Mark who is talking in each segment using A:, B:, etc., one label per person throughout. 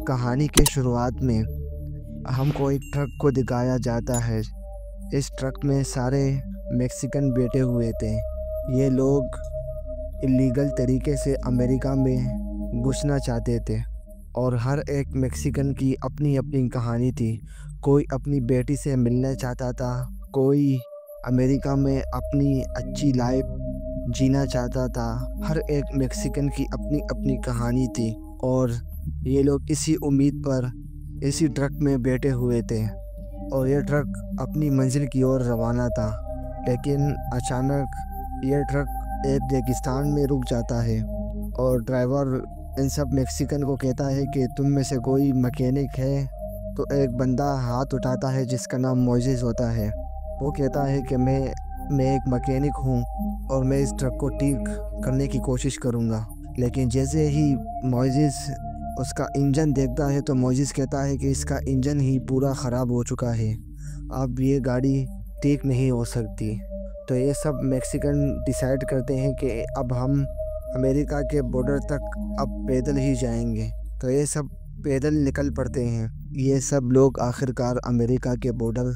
A: कहानी के शुरुआत में हमको एक ट्रक को दिखाया जाता है। इस ट्रक में सारे मैक्सिकन बैठे हुए थे। ये लोग इलीगल तरीके से अमेरिका में घुसना चाहते थे और हर एक मैक्सिकन की अपनी अपनी कहानी थी। कोई अपनी बेटी से मिलना चाहता था, कोई अमेरिका में अपनी अच्छी लाइफ जीना चाहता था। हर एक मैक्सिकन की अपनी अपनी कहानी थी और ये लोग इसी उम्मीद पर इसी ट्रक में बैठे हुए थे और ये ट्रक अपनी मंजिल की ओर रवाना था। लेकिन अचानक ये ट्रक एक रेगिस्तान में रुक जाता है और ड्राइवर इन सब मैक्सिकन को कहता है कि तुम में से कोई मैकेनिक है। तो एक बंदा हाथ उठाता है जिसका नाम मोइसेस होता है। वो कहता है कि मैं एक मैकेनिक हूँ और मैं इस ट्रक को ठीक करने की कोशिश करूँगा। लेकिन जैसे ही मोइसेस उसका इंजन देखता है तो मोइसेस कहता है कि इसका इंजन ही पूरा ख़राब हो चुका है, अब ये गाड़ी ठीक नहीं हो सकती। तो ये सब मैक्सिकन डिसाइड करते हैं कि अब हम अमेरिका के बॉर्डर तक अब पैदल ही जाएंगे। तो ये सब पैदल निकल पड़ते हैं। ये सब लोग आखिरकार अमेरिका के बॉर्डर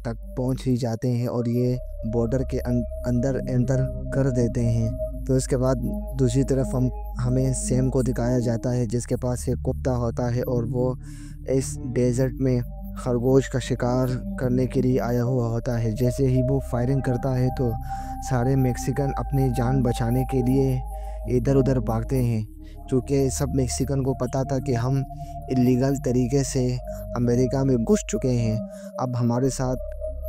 A: तक पहुंच ही जाते हैं और ये बॉर्डर के अंदर एंटर कर देते हैं। तो इसके बाद दूसरी तरफ हमें सैम को दिखाया जाता है जिसके पास एक कुत्ता होता है और वो इस डेजर्ट में खरगोश का शिकार करने के लिए आया हुआ होता है। जैसे ही वो फायरिंग करता है तो सारे मैक्सिकन अपनी जान बचाने के लिए इधर उधर भागते हैं, क्योंकि सब मैक्सिकन को पता था कि हम इलीगल तरीके से अमेरिका में घुस चुके हैं, अब हमारे साथ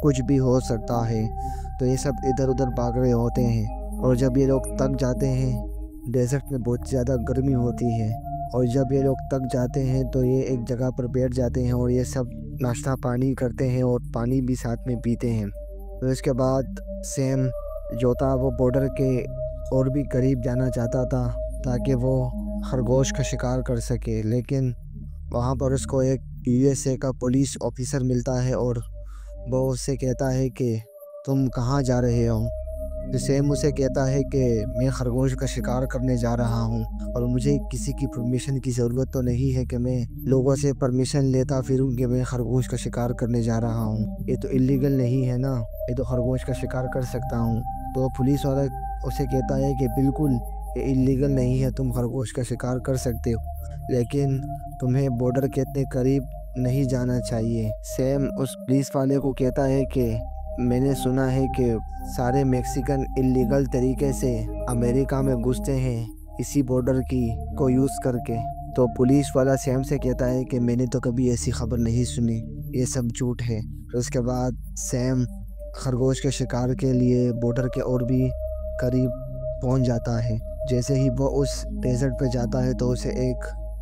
A: कुछ भी हो सकता है। तो ये सब इधर उधर भाग रहे होते हैं और जब ये लोग थक जाते हैं, डेजर्ट में बहुत ज़्यादा गर्मी होती है, और जब ये लोग थक जाते हैं तो ये एक जगह पर बैठ जाते हैं और ये सब नाश्ता पानी करते हैं और पानी भी साथ में पीते हैं। तो इसके बाद सैम जो था वो बॉर्डर के और भी करीब जाना चाहता था ताकि वो खरगोश का शिकार कर सके। लेकिन वहाँ पर उसको एक USA का पुलिस ऑफिसर मिलता है और वो उससे कहता है कि तुम कहाँ जा रहे हो। तो सैम उसे कहता है कि मैं खरगोश का शिकार करने जा रहा हूँ और मुझे किसी की परमिशन की ज़रूरत तो नहीं है कि मैं लोगों से परमिशन लेता फिरूँ कि मैं खरगोश का शिकार करने जा रहा हूँ। ये तो इलीगल नहीं है ना, ये तो खरगोश का शिकार कर सकता हूँ। तो पुलिस वाला उसे कहता है कि बिल्कुल ये इलीगल नहीं है, तुम खरगोश का शिकार कर सकते हो, लेकिन तुम्हें बॉर्डर के इतने करीब नहीं जाना चाहिए। सैम उस पुलिस वाले को कहता है कि मैंने सुना है कि सारे मैक्सिकन इलीगल तरीके से अमेरिका में घुसते हैं इसी बॉर्डर को यूज़ करके। तो पुलिस वाला सैम से कहता है कि मैंने तो कभी ऐसी खबर नहीं सुनी, ये सब झूठ है। तो उसके बाद सैम खरगोश के शिकार के लिए बॉर्डर के और भी करीब पहुंच जाता है। जैसे ही वो उस डेजर्ट पे जाता है तो उसे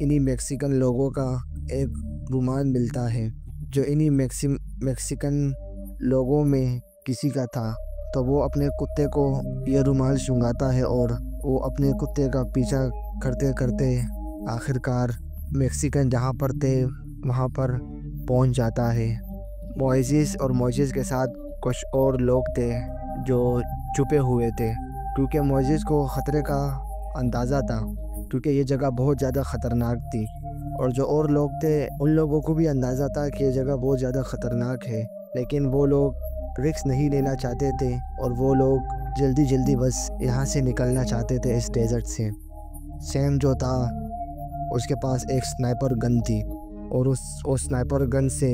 A: इन्हीं मैक्सिकन लोगों का एक रुमाल मिलता है जो इन्हीं मैक्सिकन लोगों में किसी का था। तो वो अपने कुत्ते को ये रुमाल सुंघाता है और वो अपने कुत्ते का पीछा करते करते आखिरकार मैक्सिकन जहाँ पर थे वहाँ पर पहुँच जाता है। मोइसेस और मोइसेस के साथ कुछ और लोग थे जो छुपे हुए थे, क्योंकि मोइसेस को ख़तरे का अंदाज़ा था, क्योंकि ये जगह बहुत ज़्यादा ख़तरनाक थी। और जो और लोग थे उन लोगों को भी अंदाज़ा था कि ये जगह बहुत ज़्यादा ख़तरनाक है, लेकिन वो लोग रिस्क नहीं लेना चाहते थे और वो लोग जल्दी जल्दी बस यहाँ से निकलना चाहते थे इस डेजर्ट से। सैम जो था उसके पास एक स्नाइपर गन थी और उस स्नाइपर गन से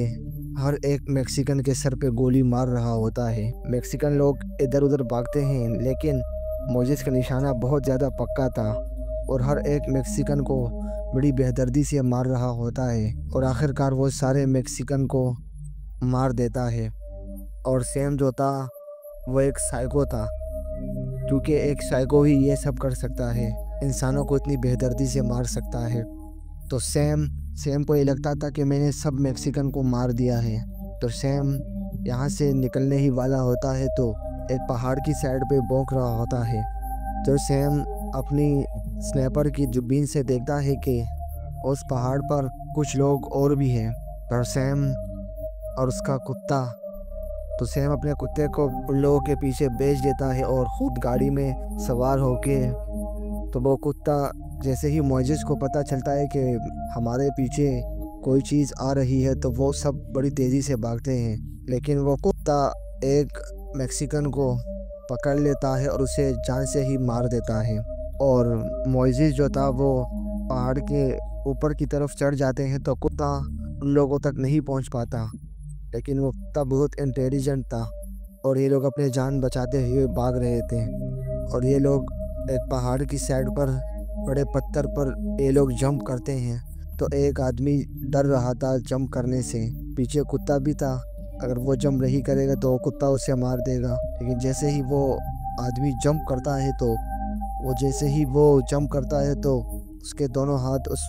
A: हर एक मैक्सिकन के सर पे गोली मार रहा होता है। मैक्सिकन लोग इधर उधर भागते हैं, लेकिन मोइसेस का निशाना बहुत ज़्यादा पक्का था और हर एक मैक्सिकन को बड़ी बेदर्दी से मार रहा होता है और आखिरकार वो सारे मैक्सिकन को मार देता है। और सैम जो था वो एक साइको था, क्योंकि एक साइको ही ये सब कर सकता है, इंसानों को इतनी बेदर्दी से मार सकता है। तो सैम को ये लगता था कि मैंने सब मैक्सिकन को मार दिया है। तो सैम यहाँ से निकलने ही वाला होता है तो एक पहाड़ की साइड पे भौंक रहा होता है। तो सैम अपनी स्नैपर की दूरबीन से देखता है कि उस पहाड़ पर कुछ लोग और भी हैं, पर सैम और उसका कुत्ता। तो सैम अपने कुत्ते को उन लोगों के पीछे भेज देता है और ख़ुद गाड़ी में सवार होके तो वो कुत्ता जैसे ही मोइसेस को पता चलता है कि हमारे पीछे कोई चीज़ आ रही है तो वो सब बड़ी तेज़ी से भागते हैं, लेकिन वो कुत्ता एक मैक्सिकन को पकड़ लेता है और उसे जान से ही मार देता है। और मोइसेस जो था वो पहाड़ के ऊपर की तरफ चढ़ जाते हैं तो कुत्ता उन लोगों तक नहीं पहुंच पाता, लेकिन वो कुत्ता बहुत इंटेलिजेंट था और ये लोग अपने जान बचाते हुए भाग रहे थे। और ये लोग एक पहाड़ की साइड पर बड़े पत्थर पर ये लोग जंप करते हैं, तो एक आदमी डर रहा था जंप करने से। पीछे कुत्ता भी था, अगर वो जंप नहीं करेगा तो कुत्ता उसे मार देगा। लेकिन जैसे ही वो आदमी जंप करता है तो उसके दोनों हाथ उस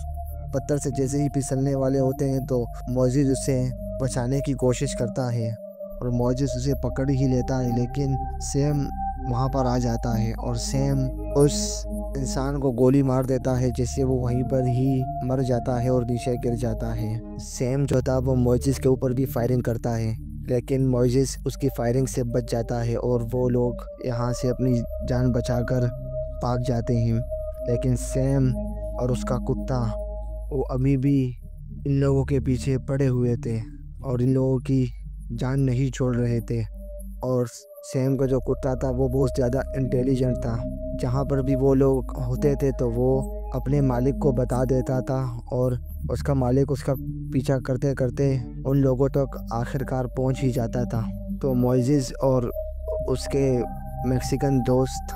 A: पत्थर से जैसे ही फिसलने वाले होते हैं तो मोइसेस उसे बचाने की कोशिश करता है और मोइसेस उसे पकड़ ही लेता है, लेकिन सैम वहाँ पर आ जाता है और सैम उस इंसान को गोली मार देता है, जिससे वो वहीं पर ही मर जाता है और नीचे गिर जाता है। सैम जो था वो मोइसेस के ऊपर भी फायरिंग करता है, लेकिन मोइसेस उसकी फायरिंग से बच जाता है और वो लोग यहाँ से अपनी जान बचाकर भाग जाते हैं। लेकिन सैम और उसका कुत्ता वो अभी भी इन लोगों के पीछे पड़े हुए थे और इन लोगों की जान नहीं छोड़ रहे थे। और सैम का जो कुत्ता था वो बहुत ज़्यादा इंटेलिजेंट था, जहाँ पर भी वो लोग होते थे तो वो अपने मालिक को बता देता था और उसका मालिक उसका पीछा करते करते उन लोगों तक आखिरकार पहुँच ही जाता था। तो मोइसेस और उसके मैक्सिकन दोस्त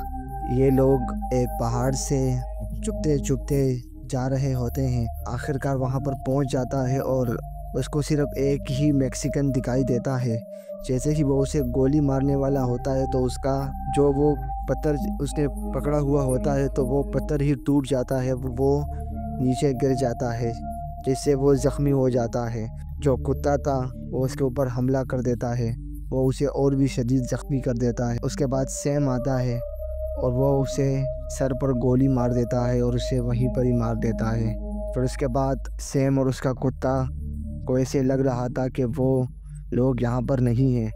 A: ये लोग एक पहाड़ से चुपते चुपते जा रहे होते हैं। आखिरकार वहाँ पर पहुँच जाता है और उसको सिर्फ एक ही मैक्सिकन दिखाई देता है। जैसे ही वो उसे गोली मारने वाला होता है तो उसका जो वो पत्थर उसने पकड़ा हुआ होता है तो वो पत्थर ही टूट जाता है, वो नीचे गिर जाता है, जिससे वो ज़ख्मी हो जाता है। जो कुत्ता था वो उसके ऊपर हमला कर देता है, वो उसे और भी शदीद ज़ख्मी कर देता है। उसके बाद सैम आता है और वो उसे सर पर गोली मार देता है और उसे वहीं पर ही मार देता है। फिर उसके बाद सैम और उसका कुत्ता को ऐसे लग रहा था कि वो लोग यहाँ पर नहीं हैं,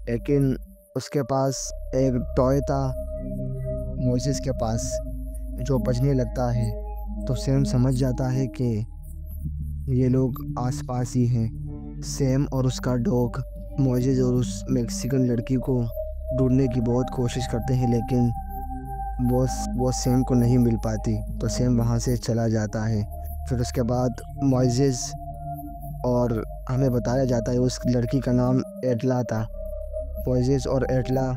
A: लेकिन उसके पास एक टॉय था मोइसेस के पास जो बजने लगता है, तो सैम समझ जाता है कि ये लोग आसपास ही हैं। सैम और उसका डॉग मोइसेस और उस मैक्सिकन लड़की को ढूंढने की बहुत कोशिश करते हैं, लेकिन वो सैम को नहीं मिल पाती, तो सैम वहाँ से चला जाता है। फिर उसके बाद मोइसेस और हमें बताया जाता है उस लड़की का नाम एटला था। मोइसेस और एटला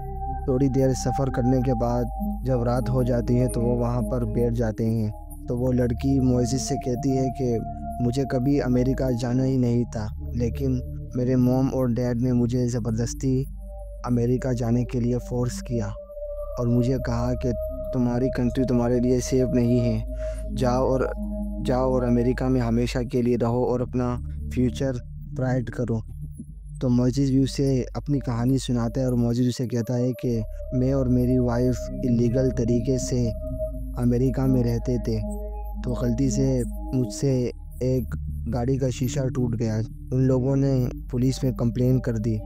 A: थोड़ी देर सफ़र करने के बाद जब रात हो जाती है तो वो वहाँ पर बैठ जाते हैं। तो वो लड़की मोइसेस से कहती है कि मुझे कभी अमेरिका जाना ही नहीं था, लेकिन मेरे मॉम और डैड ने मुझे ज़बरदस्ती अमेरिका जाने के लिए फ़ोर्स किया और मुझे कहा कि तुम्हारी कंट्री तुम्हारे लिए सेफ नहीं है, जाओ और अमेरिका में हमेशा के लिए रहो और अपना फ्यूचर ब्राइट करो। तो मोइसेस भी उसे अपनी कहानी सुनाता है और मोइसेस उसे कहता है कि मैं और मेरी वाइफ इलीगल तरीके से अमेरिका में रहते थे, तो गलती से मुझसे एक गाड़ी का शीशा टूट गया। उन लोगों ने पुलिस में कंप्लेन कर दी,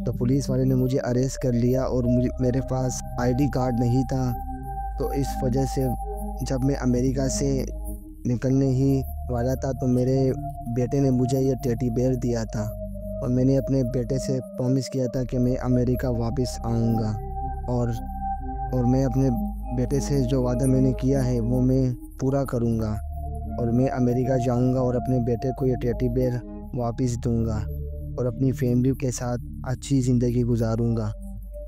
A: तो पुलिस वाले ने मुझे अरेस्ट कर लिया और मेरे पास आईडी कार्ड नहीं था। तो इस वजह से जब मैं अमेरिका से निकलने ही वाला था तो मेरे बेटे ने मुझे ये टेडी बेयर दिया था और मैंने अपने बेटे से प्रॉमिस किया था कि मैं अमेरिका वापस आऊँगा और मैं अपने बेटे से जो वादा मैंने किया है वो मैं पूरा करूँगा और मैं अमेरिका जाऊँगा और अपने बेटे को ये टेडी बेयर वापस दूँगा और अपनी फैमिली के साथ अच्छी ज़िंदगी गुजारूँगा।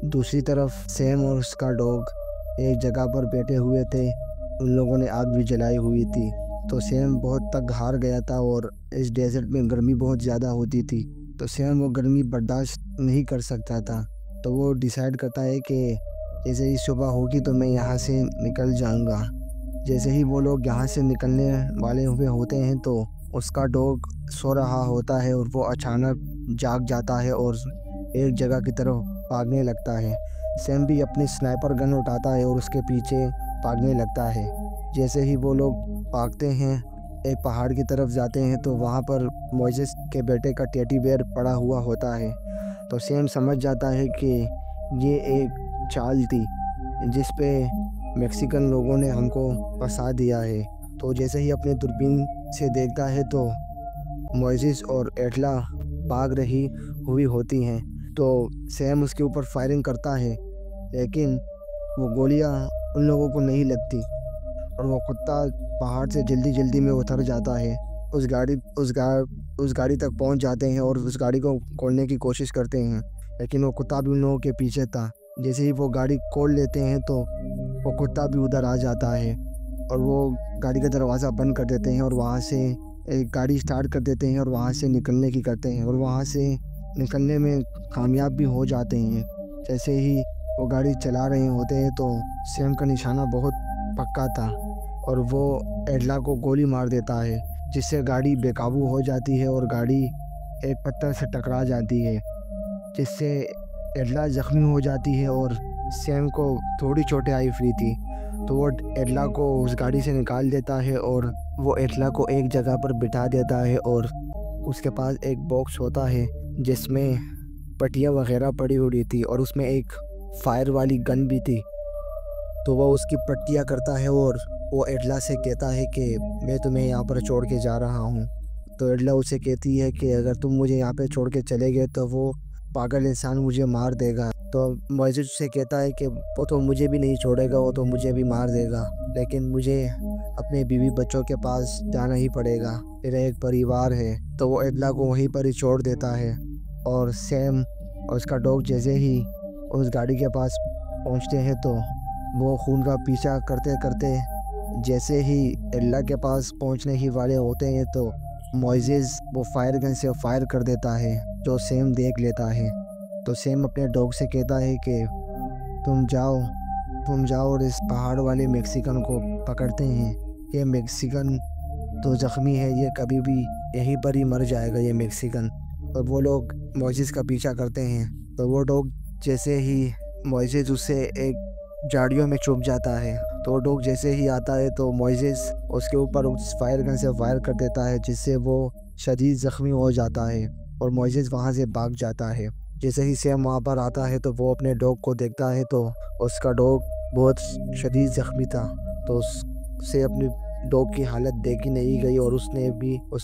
A: दूसरी तरफ सैम और उसका डॉग एक जगह पर बैठे हुए थे, उन लोगों ने आग भी जलाई हुई थी। तो सैम बहुत तक हार गया था और इस डेजर्ट में गर्मी बहुत ज़्यादा होती थी, तो सैम वो गर्मी बर्दाश्त नहीं कर सकता था। तो वो डिसाइड करता है कि जैसे ही सुबह होगी तो मैं यहाँ से निकल जाऊँगा। जैसे ही वो लोग यहाँ से निकलने वाले हुए होते हैं तो उसका डॉग सो रहा होता है और वो अचानक जाग जाता है और एक जगह की तरफ भागने लगता है। सैम भी अपनी स्नाइपर गन उठाता है और उसके पीछे भागने लगता है। जैसे ही वो लोग भागते हैं एक पहाड़ की तरफ जाते हैं तो वहाँ पर मोइसेस के बेटे का टेडी बेयर पड़ा हुआ होता है। तो सैम समझ जाता है कि ये एक चाल थी जिस पे मैक्सिकन लोगों ने हमको फंसा दिया है تو جیسے ہی اپنے دوربین سے دیکھتا ہے تو معزز اور ایٹلا بھاگ رہی ہوئی ہوتی ہیں۔ تو سیم اس کے اوپر فائرنگ کرتا ہے، لیکن وہ گولیاں ان لوگوں کو نہیں لگتی اور وہ کتا پہاڑ سے جلدی جلدی میں اتر جاتا ہے۔ اس گاڑی تک پہنچ جاتے ہیں اور اس گاڑی کو کھولنے کی کوشش کرتے ہیں، لیکن وہ کتا بھی ان لوگوں کے پیچھے تھا۔ جیسے ہی وہ گاڑی کھول لیتے ہیں تو وہ کتا بھی ادھر آ جاتا ہے اور وہ گاڑی کا دروازہ بند کر دیتے ہیں اور وہاں سے ایک گاڑی سٹارٹ کر دیتے ہیں اور وہاں سے نکلنے کی کرتے ہیں، اور وہاں سے نکلنے میں کامیاب بھی ہو جاتے ہیں۔ جیسے ہی وہ گاڑی چلا رہے ہوتے ہیں تو سیم کا نشانہ بہت پکا تھا اور وہ ایٹلا کو گولی مار دیتا ہے، جس سے گاڑی بے قابو ہو جاتی ہے اور گاڑی ایک پتھر سے ٹکرا جاتی ہے، جس سے ایٹلا زخمی ہو جاتی ہے اور سیم کو تھوڑی چوٹیں آئی ہوئی تھی۔ تو وہ ایٹلا کو اس گاڑی سے نکال دیتا ہے اور وہ ایٹلا کو ایک جگہ پر بٹھا دیتا ہے، اور اس کے پاس ایک باکس ہوتا ہے جس میں پٹیاں وغیرہ پڑی ہوئی تھی اور اس میں ایک فائر والی گن بھی تھی۔ تو وہ اس کی پٹیاں کرتا ہے اور وہ ایٹلا سے کہتا ہے کہ میں تمہیں یہاں پر چھوڑ کے جا رہا ہوں۔ تو ایٹلا اسے کہتی ہے کہ اگر تم مجھے یہاں پہ چھوڑ کے چلے گئے تو وہ پاگل انسان مجھے مار دے گا۔ تو معزز اسے کہتا ہے کہ وہ تو مجھے بھی نہیں چھوڑے گا، وہ تو مجھے بھی مار دے گا، لیکن مجھے اپنے بیوی بچوں کے پاس جانا ہی پڑے گا، میرا ایک پریوار ہے۔ تو وہ ایٹلا کو وہیں پر ہی چھوڑ دیتا ہے اور سیم اور اس کا ڈاگ جیسے ہی اس گاڑی کے پاس پہنچتے ہیں تو وہ خون کا پیچھا کرتے کرتے جیسے ہی ایٹلا کے پاس پہنچنے ہی والے ہوتے ہیں تو معزز وہ فائر گن سے فائر کر دیتا ہے، جو سیم دیکھ لیتا ہے۔ تو سیم اپنے ڈاگ سے کہتا ہے کہ تم جاؤ اور اس پہاڑ والے میکسیکن کو پکڑتے ہیں، یہ میکسیکن تو زخمی ہے، یہ کبھی بھی یہیں پر ہی مر جائے گا یہ میکسیکن۔ اور وہ لوگ معزز کا پیچھا کرتے ہیں، تو وہ ڈاگ جیسے ہی معزز اس سے ایک جھاڑیوں میں چھپ جاتا ہے، تو وہ ڈاگ جیسے ہی آتا ہے تو معزز اس کے اوپر اس فائر گن سے فائر کر دیتا ہے، جس سے وہ شدید زخمی ہو جاتا ہے اور معزز وہاں سے بھاگ جاتا ہے۔ جیسے ہی سیم وہاں پر آتا ہے تو وہ اپنے ڈاگ کو دیکھتا ہے تو اس کا ڈاگ بہت شدید زخمی تھا، تو اسے اپنی ڈاگ کی حالت دیکھی نہیں گئی اور اس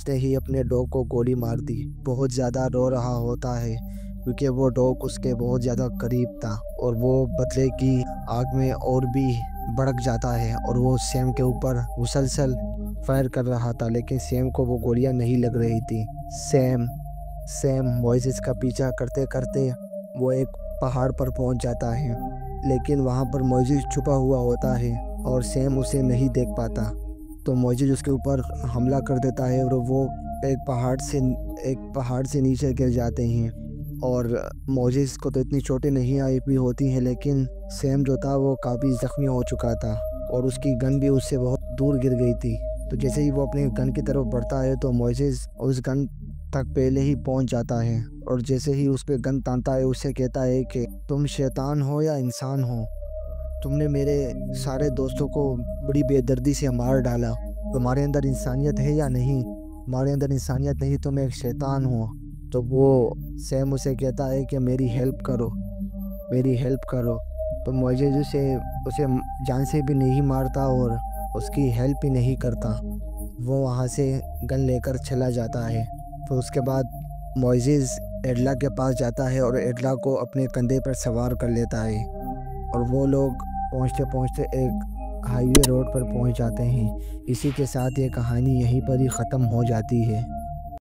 A: نے ہی اپنے ڈاگ کو گولی مار دی۔ بہت زیادہ رو رہا ہوتا ہے کیونکہ وہ ڈاگ اس کے بہت زیادہ قریب تھا اور وہ بدلے کی آگ میں اور بھی بھڑک جاتا ہے اور وہ سیم کے اوپر مسلسل فائر کر رہا تھا، لیکن سیم کو وہ گولیاں نہیں لگ رہی تھی۔ سیم معزز کا پیچھا کرتے کرتے وہ ایک پہاڑ پر پہنچ جاتا ہے، لیکن وہاں پر معزز چھپا ہوا ہوتا ہے اور سیم اسے نہیں دیکھ پاتا۔ تو معزز اس کے اوپر حملہ کر دیتا ہے اور وہ ایک پہاڑ سے نیچے گر جاتے ہیں، اور معزز کو تو اتنی چوٹیں نہیں آئی ہوئی ہوتی ہیں، لیکن سیم جو تھا وہ کافی زخمی ہو چکا تھا اور اس کی گن بھی اس سے بہت دور گر گئی تھی۔ تو جیسے ہی وہ اپنے گن کی طرف بڑھتا ہے تو معزز اس گن تک پہلے ہی پہنچ جاتا ہے، اور جیسے ہی اس پہ گن تانتا ہے اسے کہتا ہے کہ تم شیطان ہو یا انسان ہو، تم نے میرے سارے دوستوں کو بڑی بے دردی سے مار ڈالا، تمہارے اندر انسانیت ہے یا نہیں؟ ہمارے اندر انسانیت نہیں، تم ایک شیطان ہو۔ تو وہ سیم اسے کہتا ہے کہ میری ہیلپ کرو۔ تو معزز اسے جان سے بھی نہیں مارتا اور اس کی ہیلپ بھی نہیں کرتا، وہ وہاں سے گن لے کر چلا جاتا ہے۔ تو اس کے بعد معزز ایٹلا کے پاس جاتا ہے اور ایٹلا کو اپنے کندھے پر سوار کر لیتا ہے، اور وہ لوگ پہنچتے پہنچتے ایک ہائی وے روڈ پر پہنچ جاتے ہیں۔ اسی کے ساتھ یہ کہانی یہیں پر ہی ختم ہو جاتی ہے۔